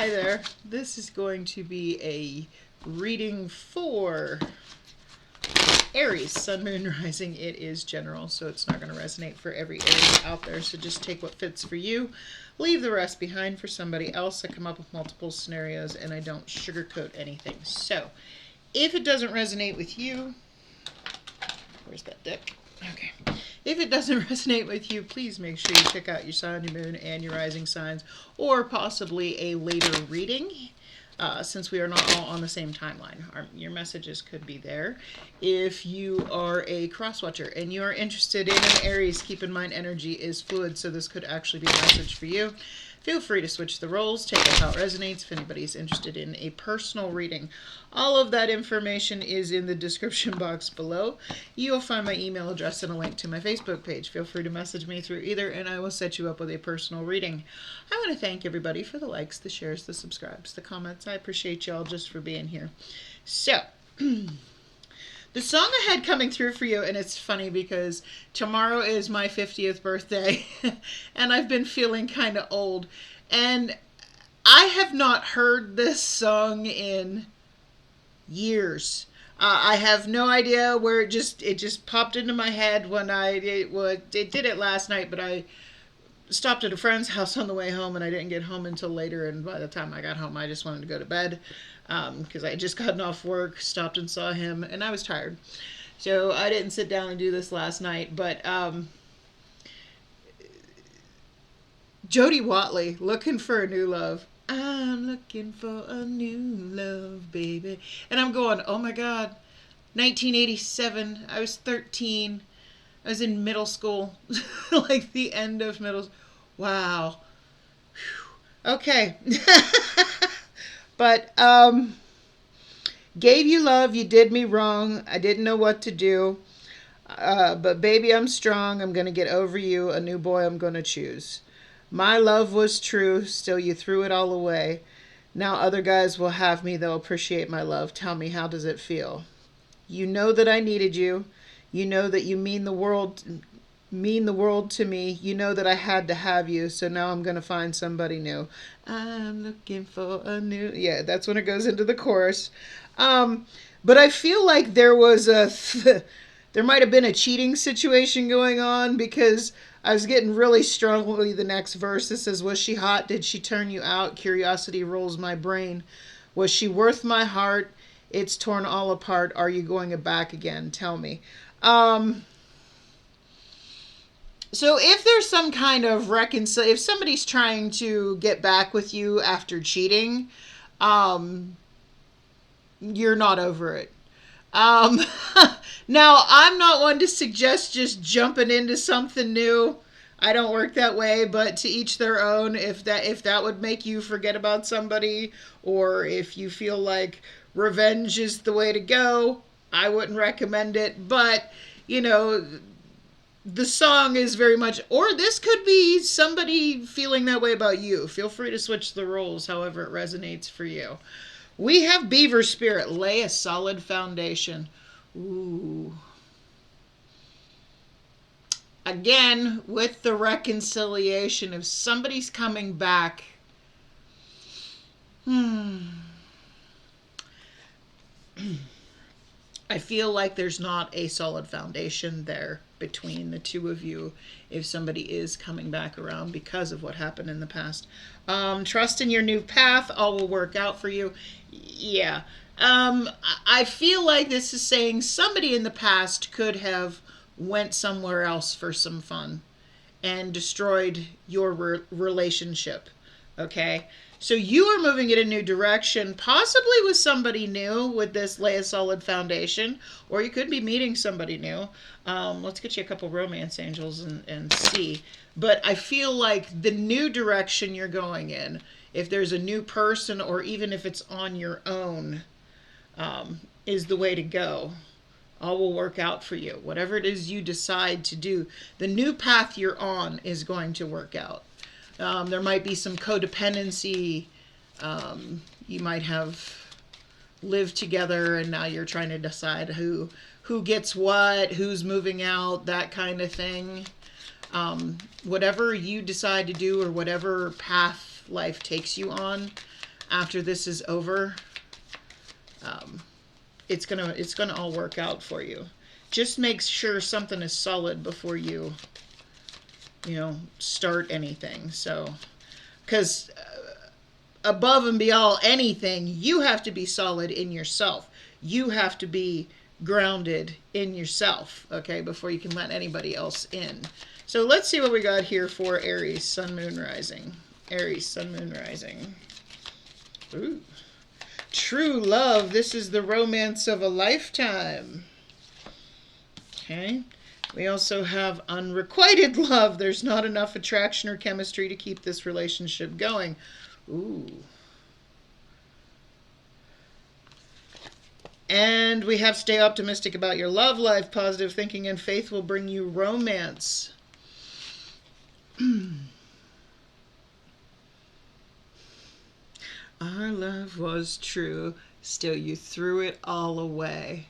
Hi there. This is going to be a reading for Aries, Sun, Moon, Rising. It is general, so it's not going to resonate for every Aries out there. So just take what fits for you. Leave the rest behind for somebody else. I come up with multiple scenarios, and I don't sugarcoat anything. So if it doesn't resonate with you, where's that deck? Okay. If it doesn't resonate with you, please make sure you check out your sun, your moon, and your rising signs, or possibly a later reading, since we are not all on the same timeline. Your messages could be there. If you are a cross-watcher and you are interested in an Aries, keep in mind energy is fluid, so this could actually be a message for you. Feel free to switch the roles, take it how it resonates if anybody's interested in a personal reading. All of that information is in the description box below. You'll find my email address and a link to my Facebook page. Feel free to message me through either, and I will set you up with a personal reading. I want to thank everybody for the likes, the shares, the subscribes, the comments. I appreciate y'all just for being here. So, the song I had coming through for you, and it's funny because tomorrow is my 50th birthday, and I've been feeling kind of old, and I have not heard this song in years. I have no idea where it just popped into my head when it did it last night, but I stopped at a friend's house on the way home, and I didn't get home until later, and by the time I got home, I just wanted to go to bed. Because I had just gotten off work, stopped and saw him, and I was tired. So I didn't sit down and do this last night. But Jody Watley, Looking for a New Love. I'm looking for a new love, baby. And I'm going, oh my God, 1987. I was 13. I was in middle school, like the end of middle school. Wow. Whew. Okay. But, gave you love, you did me wrong, I didn't know what to do, but baby, I'm strong, I'm going to get over you, a new boy I'm going to choose. My love was true, still you threw it all away. Now other guys will have me, they'll appreciate my love. Tell me, how does it feel? You know that I needed you. You know that you mean the world to me. You know that I had to have you, so now I'm going to find somebody new. I'm looking for a new... Yeah, that's when it goes into the chorus. But I feel like there was there might have been a cheating situation going on, because I was getting really strongly the next verse. It says, was she hot? Did she turn you out? Curiosity rolls my brain. Was she worth my heart? It's torn all apart. Are you going back again? Tell me. So if there's some kind of if somebody's trying to get back with you after cheating, you're not over it. Now, I'm not one to suggest just jumping into something new. I don't work that way, but to each their own. If that would make you forget about somebody, or if you feel like revenge is the way to go, I wouldn't recommend it. But, you know, the song is very much, or this could be somebody feeling that way about you. Feel free to switch the roles however it resonates for you. We have Beaver Spirit, lay a solid foundation. Ooh. Again, with the reconciliation, if somebody's coming back, I feel like there's not a solid foundation there between the two of you if somebody is coming back around because of what happened in the past. Trust in your new path. All will work out for you. Yeah. I feel like this is saying somebody in the past could have went somewhere else for some fun and destroyed your relationship. Okay? So you are moving in a new direction, possibly with somebody new with this lay a solid foundation, or you could be meeting somebody new. Let's get you a couple romance angels and see. But I feel like the new direction you're going in, if there's a new person, or even if it's on your own, is the way to go. All will work out for you. Whatever it is you decide to do, the new path you're on is going to work out. There might be some codependency. You might have lived together and now you're trying to decide who gets what, who's moving out, that kind of thing. Whatever you decide to do, or whatever path life takes you on, after this is over, it's gonna all work out for you. Just make sure something is solid before you start anything. So, because above and beyond anything, you have to be solid in yourself. You have to be grounded in yourself, okay, before you can let anybody else in. So let's see what we got here for Aries, Sun, Moon, Rising. Aries, Sun, Moon, Rising. Ooh. True love. This is the romance of a lifetime. Okay. We also have unrequited love. There's not enough attraction or chemistry to keep this relationship going. Ooh. And we have stay optimistic about your love life. Positive thinking and faith will bring you romance. Our love was true, still you threw it all away.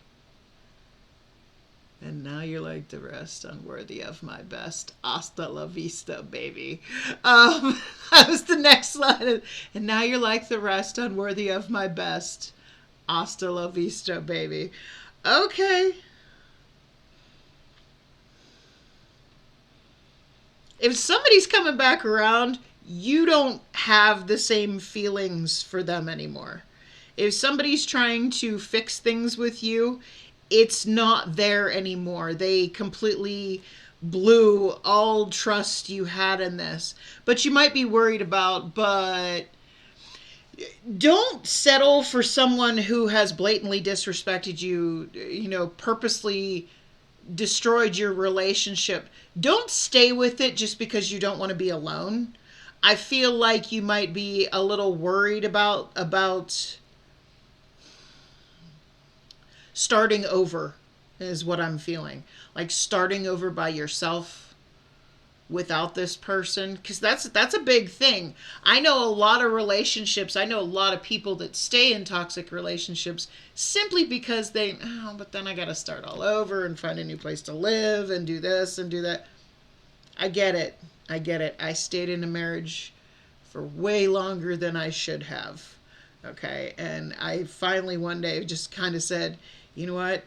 And now you're like the rest, unworthy of my best. Hasta la vista, baby. That was the next line. And now you're like the rest, unworthy of my best. Hasta la vista, baby. Okay. If somebody's coming back around, you don't have the same feelings for them anymore. If somebody's trying to fix things with you, it's not there anymore. They completely blew all trust you had in this. But you might be worried about, but don't settle for someone who has blatantly disrespected you, purposely destroyed your relationship. Don't stay with it just because you don't want to be alone. I feel like you might be a little worried about starting over is what I'm feeling. Like starting over by yourself without this person, because that's a big thing. I know a lot of relationships. I know a lot of people that stay in toxic relationships simply because but then I got to start all over and find a new place to live and do this and do that. I get it. I stayed in a marriage for way longer than I should have. Okay. And I finally one day just kind of said, you know what?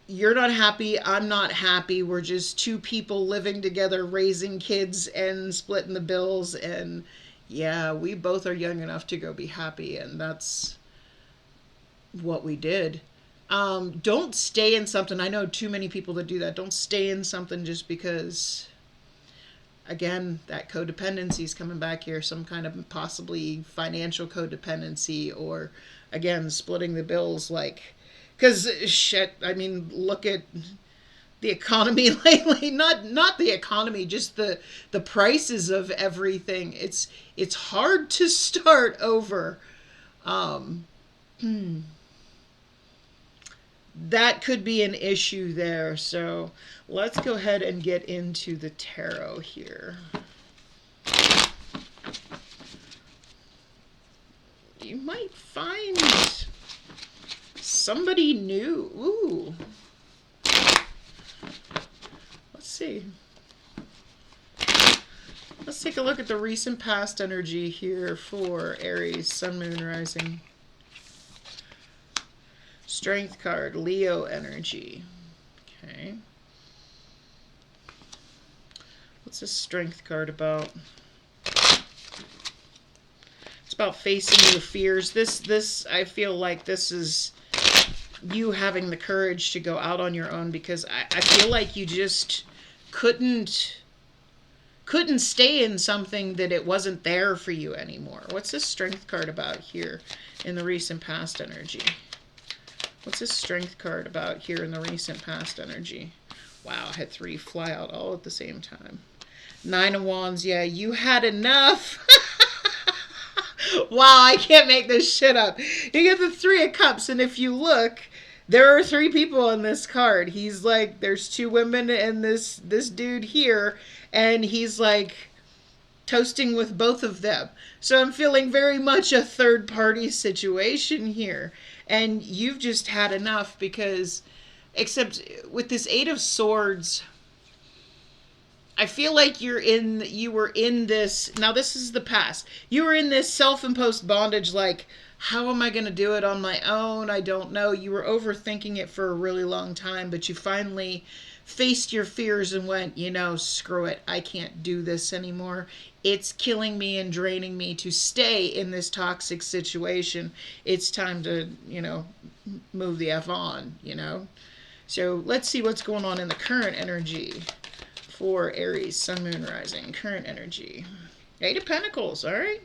You're not happy. I'm not happy. We're just two people living together, raising kids and splitting the bills. And yeah, we both are young enough to go be happy. And that's what we did. Don't stay in something. I know too many people that do that. Don't stay in something just because, again, that codependency is coming back here. Some kind of possibly financial codependency, or again, splitting the bills. Because shit, I mean, look at the economy lately. Not the economy, just the prices of everything. It's hard to start over. That could be an issue there. So let's go ahead and get into the tarot here. You might find somebody new. Ooh. Let's see. Let's take a look at the recent past energy here for Aries, Sun, Moon, Rising. Strength card, Leo energy. Okay. What's this strength card about? It's about facing your fears. This I feel like this is you having the courage to go out on your own, because I feel like you just couldn't stay in something that it wasn't there for you anymore. What's this strength card about here in the recent past energy? What's this strength card about here in the recent past energy? Wow, I had 3 fly out all at the same time. 9 of Wands, yeah, you had enough. Wow, I can't make this shit up. You get the 3 of Cups, and if you look, there are 3 people on this card. He's like, there's 2 women and this dude here, and he's like toasting with both of them. So I'm feeling very much a third party situation here. And you've just had enough, because, except with this 8 of Swords, I feel like you were in this, now this is the past. You were in this self-imposed bondage, like, how am I going to do it on my own? I don't know. You were overthinking it for a really long time, but you finally faced your fears and went, screw it. I can't do this anymore. It's killing me and draining me to stay in this toxic situation. It's time to, move the F on, So let's see what's going on in the current energy for Aries, Sun, Moon, Rising. Current energy. Eight of Pentacles, all right?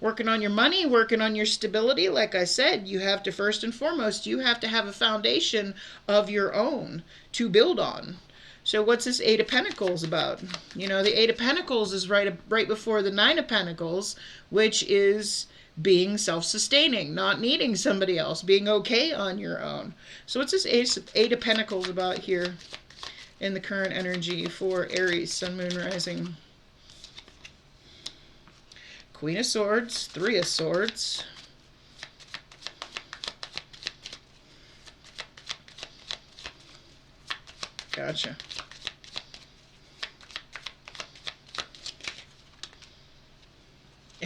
Working on your money, working on your stability. Like I said, you have to, first and foremost, you have to have a foundation of your own to build on. So what's this Eight of Pentacles about? The Eight of Pentacles is right before the Nine of Pentacles, which is being self-sustaining, not needing somebody else, being okay on your own. So what's this Eight of Pentacles about here in the current energy for Aries, Sun, Moon, Rising? Queen of Swords, Three of Swords. Gotcha.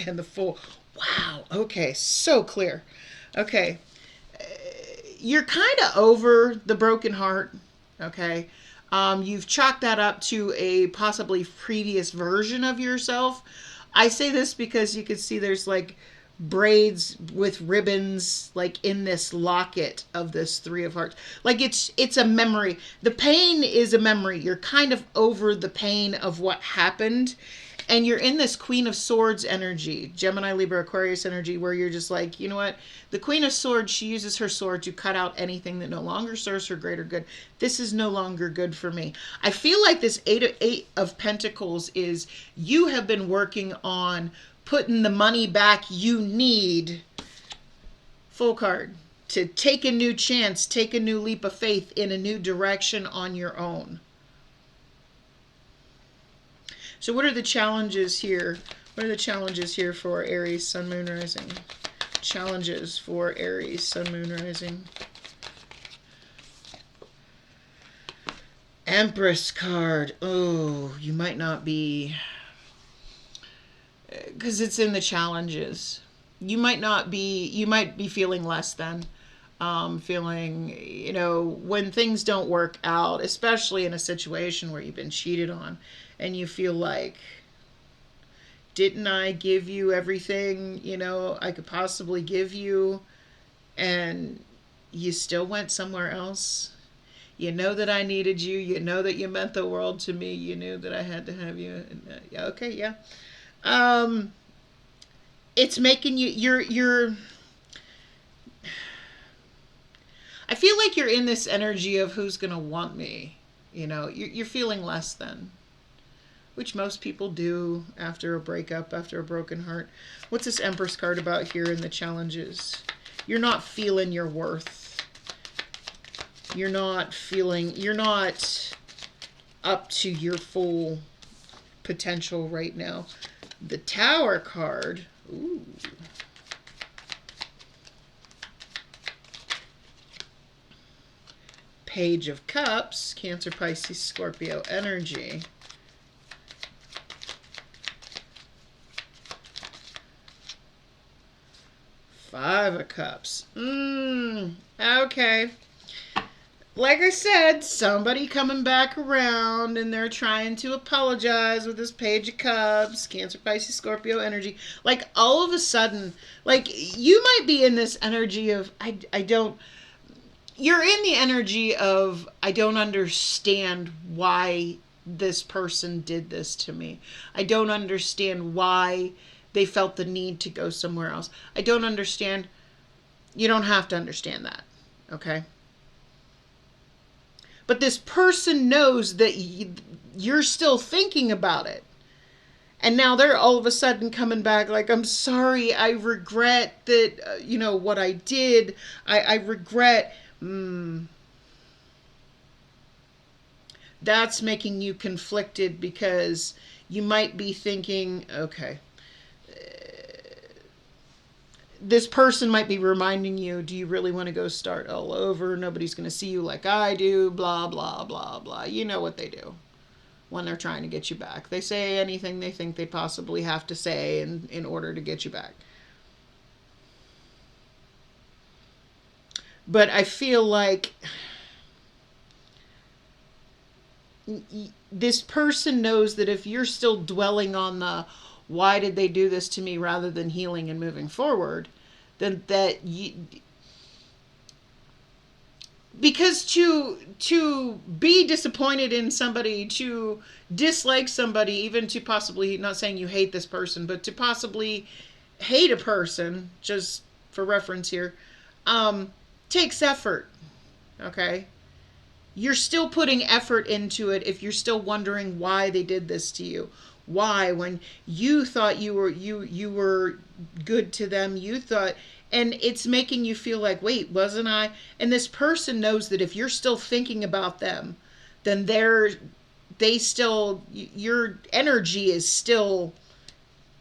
And the Fool. Wow. Okay. So clear. Okay. You're kind of over the broken heart. Okay. You've chalked that up to a possibly previous version of yourself. I say this because you can see there's like braids with ribbons like in this locket of this Three of Hearts. Like it's a memory. The pain is a memory. You're kind of over the pain of what happened. And you're in this Queen of Swords energy, Gemini, Libra, Aquarius energy, where you're just like, you know what? The Queen of Swords, she uses her sword to cut out anything that no longer serves her greater good. This is no longer good for me. I feel like this Eight of Pentacles is you have been working on putting the money back you need, full card, to take a new chance, take a new leap of faith in a new direction on your own. So what are the challenges here? What are the challenges here for Aries, Sun, Moon, Rising? Challenges for Aries, Sun, Moon, Rising. Empress card. Oh, you might not be... because it's in the challenges. You might be feeling less than. Feeling, when things don't work out, especially in a situation where you've been cheated on, and you feel like, didn't I give you everything, I could possibly give you, and you still went somewhere else? You know that I needed you. You know that you meant the world to me. You knew that I had to have you. Yeah, okay, yeah. It's making you're I feel like you're in this energy of who's going to want me. You're feeling less than, which most people do after a breakup, after a broken heart. What's this Empress card about here in the challenges? You're not feeling your worth. You're not up to your full potential right now. The Tower card. Ooh. Page of Cups, Cancer, Pisces, Scorpio energy. Five of Cups. Okay. Like I said, somebody coming back around and they're trying to apologize with this Page of Cups, Cancer, Pisces, Scorpio energy. Like all of a sudden, like you might be in this energy of, you're in the energy of, I don't understand why this person did this to me. I don't understand why they felt the need to go somewhere else. I don't understand. You don't have to understand that, okay? But this person knows that you're still thinking about it. And now they're all of a sudden coming back like, I'm sorry, I regret that, what I did. I regret. That's making you conflicted because you might be thinking, okay, this person might be reminding you, do you really want to go start all over? Nobody's going to see you like I do, blah, blah, blah, blah. You know what they do. when they're trying to get you back. They say anything they think they possibly have to say in order to get you back. But I feel like this person knows that if you're still dwelling on the why did they do this to me rather than healing and moving forward, then that you, because to be disappointed in somebody, to dislike somebody, even to possibly, not saying you hate this person, but to possibly hate a person, just for reference here, takes effort. Okay, you're still putting effort into it if you're still wondering why they did this to you. Why, when you thought you were good to them, you thought, and it's making you feel like, wait, wasn't I? And this person knows that if you're still thinking about them, then your energy is still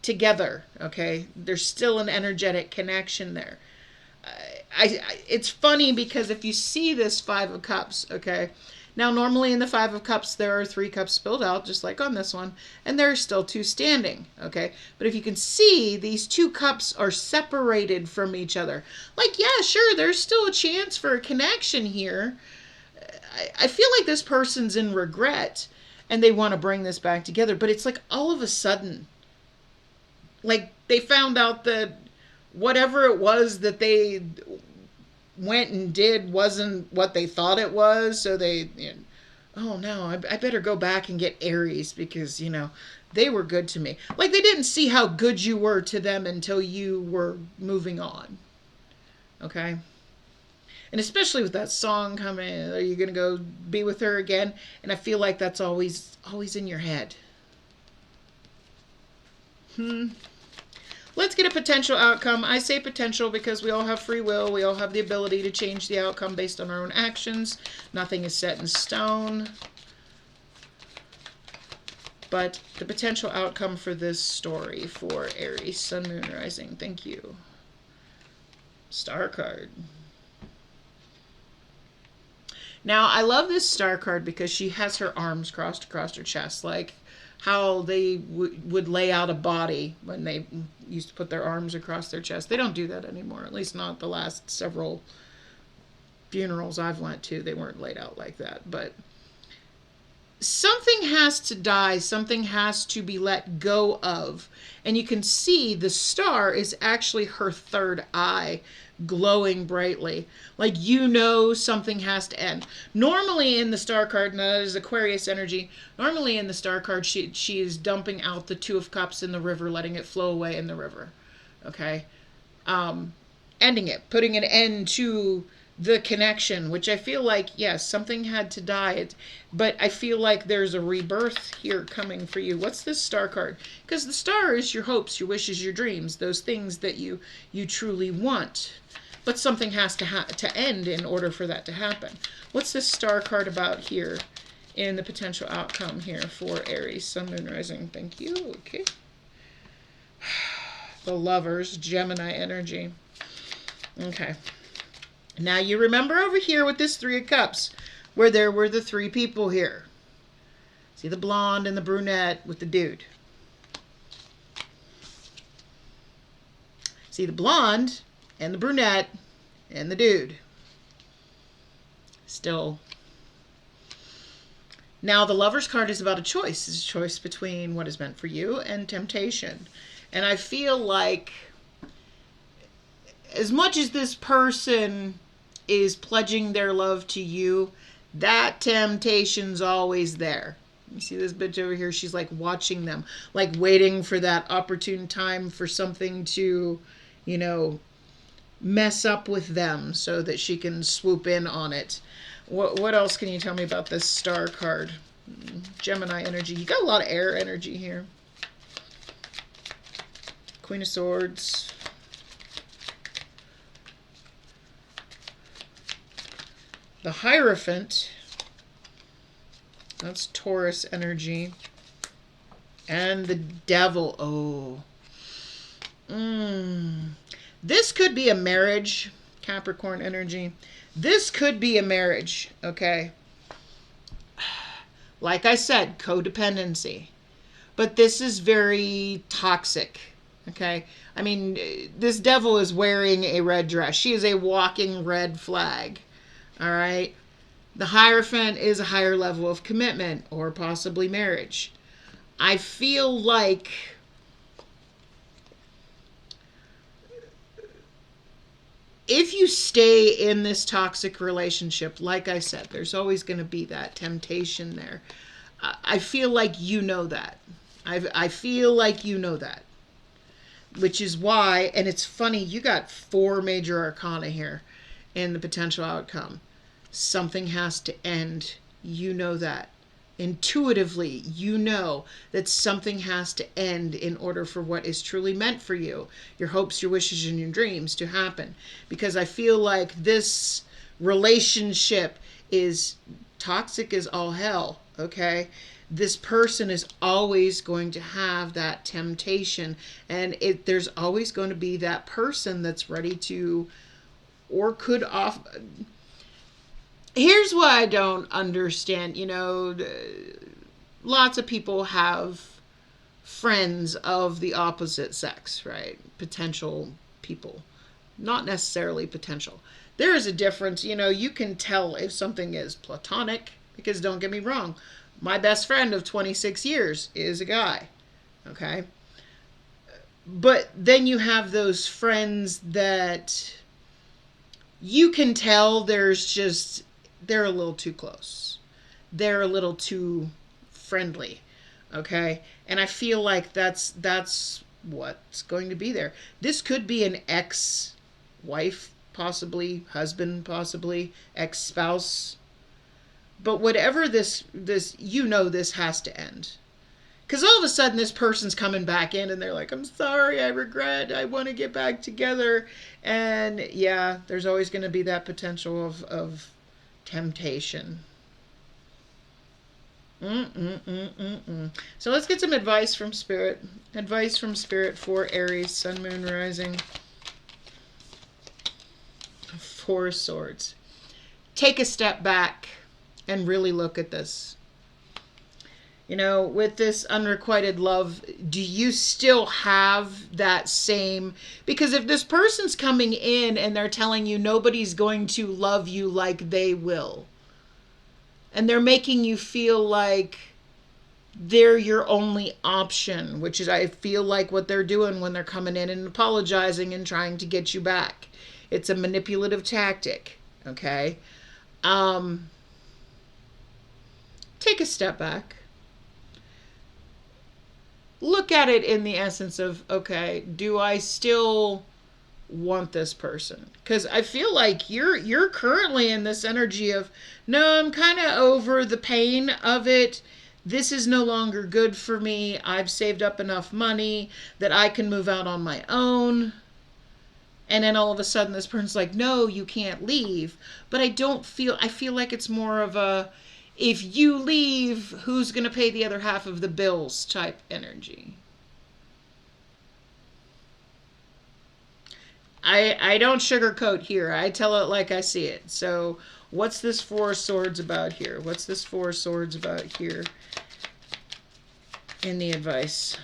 together. Okay, there's still an energetic connection there. It's funny because if you see this Five of Cups, okay, now normally in the Five of Cups there are 3 cups spilled out, just like on this one, and there are still 2 standing, okay? But if you can see, these 2 cups are separated from each other. Like, yeah, sure, there's still a chance for a connection here. I feel like this person's in regret and they want to bring this back together, but it's like all of a sudden, like they found out that whatever it was that they went and did wasn't what they thought it was. So they, oh no, I better go back and get Aries because, they were good to me. Like they didn't see how good you were to them until you were moving on. Okay. And especially with that song coming, are you going to go be with her again? And I feel like that's always in your head. Let's get a potential outcome. I say potential because we all have free will. We all have the ability to change the outcome based on our own actions. Nothing is set in stone. But the potential outcome for this story for Aries, Sun, Moon, Rising. Thank you. Star card. Now, I love this star card because she has her arms crossed across her chest, like how they would lay out a body when they used to put their arms across their chest. They don't do that anymore, at least not the last several funerals I've went to. They weren't laid out like that. But something has to die. Something has to be let go of. And you can see the star is actually her third eye, glowing brightly, like something has to end. Normally in the star card, and that is Aquarius energy, normally in the star card she is dumping out the 2 of Cups in the river, letting it flow away in the river. Okay, ending it, putting an end to the connection, which I feel like, yes, something had to die, but I feel like there's a rebirth here coming for you. What's this star card? Because the star is your hopes, your wishes, your dreams, those things that you truly want. But something has to end in order for that to happen. What's this star card about here in the potential outcome here for Aries, Sun, Moon, Rising? Thank you. Okay. The Lovers, Gemini energy. Okay. Now you remember over here with this 3 of Cups, where there were the 3 people here. See the blonde and the brunette with the dude. See the blonde and the brunette and the dude. Still. Now the Lover's card is about a choice. It's a choice between what is meant for you and temptation. And I feel like as much as this person is pledging their love to you, that temptation's always there. You see this bitch over here? She's like watching them, like waiting for that opportune time for something to, mess up with them so that she can swoop in on it. What else can you tell me about this star card? Gemini energy. You got a lot of air energy here. Queen of Swords. The Hierophant. That's Taurus energy. And the Devil. Oh. This could be a marriage. Capricorn energy. This could be a marriage, okay? Like I said, codependency. But this is very toxic. Okay? I mean, this devil is wearing a red dress. She is a walking red flag. All right? The Hierophant is a higher level of commitment or possibly marriage. I feel like if you stay in this toxic relationship, like I said, there's always going to be that temptation there. I feel like you know that. I feel like you know that. Which is why, and it's funny, you got 4 major arcana here in the potential outcome. Something has to end. You know that. Intuitively, you know that something has to end in order for what is truly meant for you, your hopes, your wishes, and your dreams to happen. Because I feel like this relationship is toxic as all hell, okay? This person is always going to have that temptation, and there's always going to be that person that's ready to, or could off. Here's what I don't understand. You know, lots of people have friends of the opposite sex, right? Potential people. Not necessarily potential. There is a difference. You know, you can tell if something is platonic, because don't get me wrong, my best friend of 26 years is a guy, okay? But then you have those friends that you can tell they're a little too close. They're a little too friendly, okay? And I feel like that's what's going to be there. This could be an ex-wife, possibly, husband, possibly, ex-spouse. But whatever this, you know this has to end. Because all of a sudden this person's coming back in and they're like, I'm sorry, I regret, I want to get back together. And yeah, there's always going to be that potential of temptation. So let's get some advice from Spirit. Advice from Spirit for Aries, Sun, Moon, Rising. 4 Swords. Take a step back and really look at this. You know, with this unrequited love, do you still have that same... Because if this person's coming in and they're telling you nobody's going to love you like they will, and they're making you feel like they're your only option, which is, I feel like, what they're doing when they're coming in and apologizing and trying to get you back. It's a manipulative tactic, okay? Take a step back. Look at it in the essence of, okay, do I still want this person? Because I feel like you're currently in this energy of, no, I'm kind of over the pain of it. This is no longer good for me. I've saved up enough money that I can move out on my own. And then all of a sudden this person's like, no, you can't leave. But I feel like it's more of a, if you leave, who's going to pay the other half of the bills type energy. I don't sugarcoat here. I tell it like I see it. So what's this 4 Swords about here? What's this 4 Swords about here in the advice?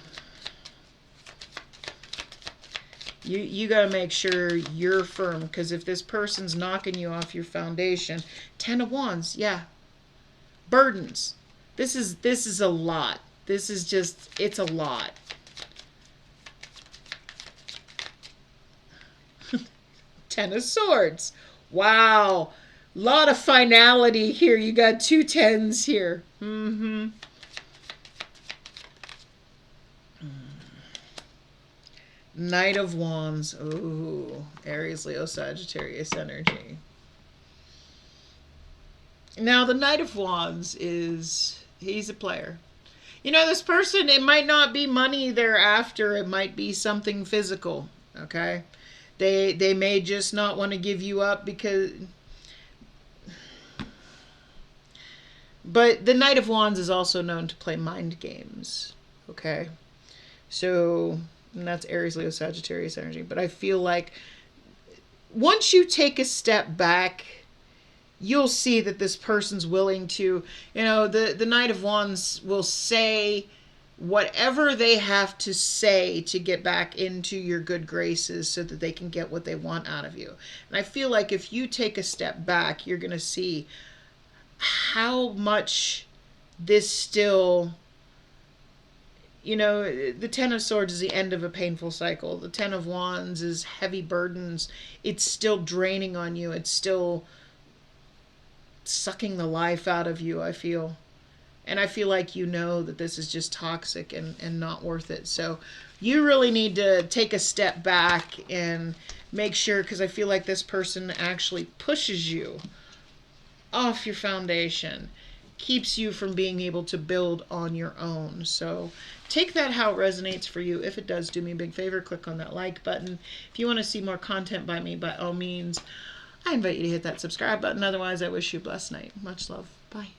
You got to make sure you're firm, because if this person's knocking you off your foundation, 10 of Wands, yeah. Burdens. This is a lot. This is just, it's a lot. Ten of Swords. Wow. Lot of finality here. You got 2 10s here. Knight of Wands. Ooh. Aries, Leo, Sagittarius energy. Now, the Knight of Wands he's a player. You know, this person, it might not be money they're after. It might be something physical, okay? They may just not want to give you up because... But the Knight of Wands is also known to play mind games, okay? So, and that's Aries, Leo, Sagittarius energy. But I feel like once you take a step back, you'll see that this person's willing to, the Knight of Wands will say whatever they have to say to get back into your good graces so that they can get what they want out of you. And I feel like if you take a step back, you're going to see how much this still, the Ten of Swords is the end of a painful cycle. The Ten of Wands is heavy burdens. It's still draining on you. It's still sucking the life out of you, I feel. And I feel like that this is just toxic and not worth it. So you really need to take a step back and make sure, because I feel like this person actually pushes you off your foundation, keeps you from being able to build on your own. So take that how it resonates for you. If it does, do me a big favor, click on that like button. If you want to see more content by me, by all means, I invite you to hit that subscribe button. Otherwise, I wish you a blessed night. Much love. Bye.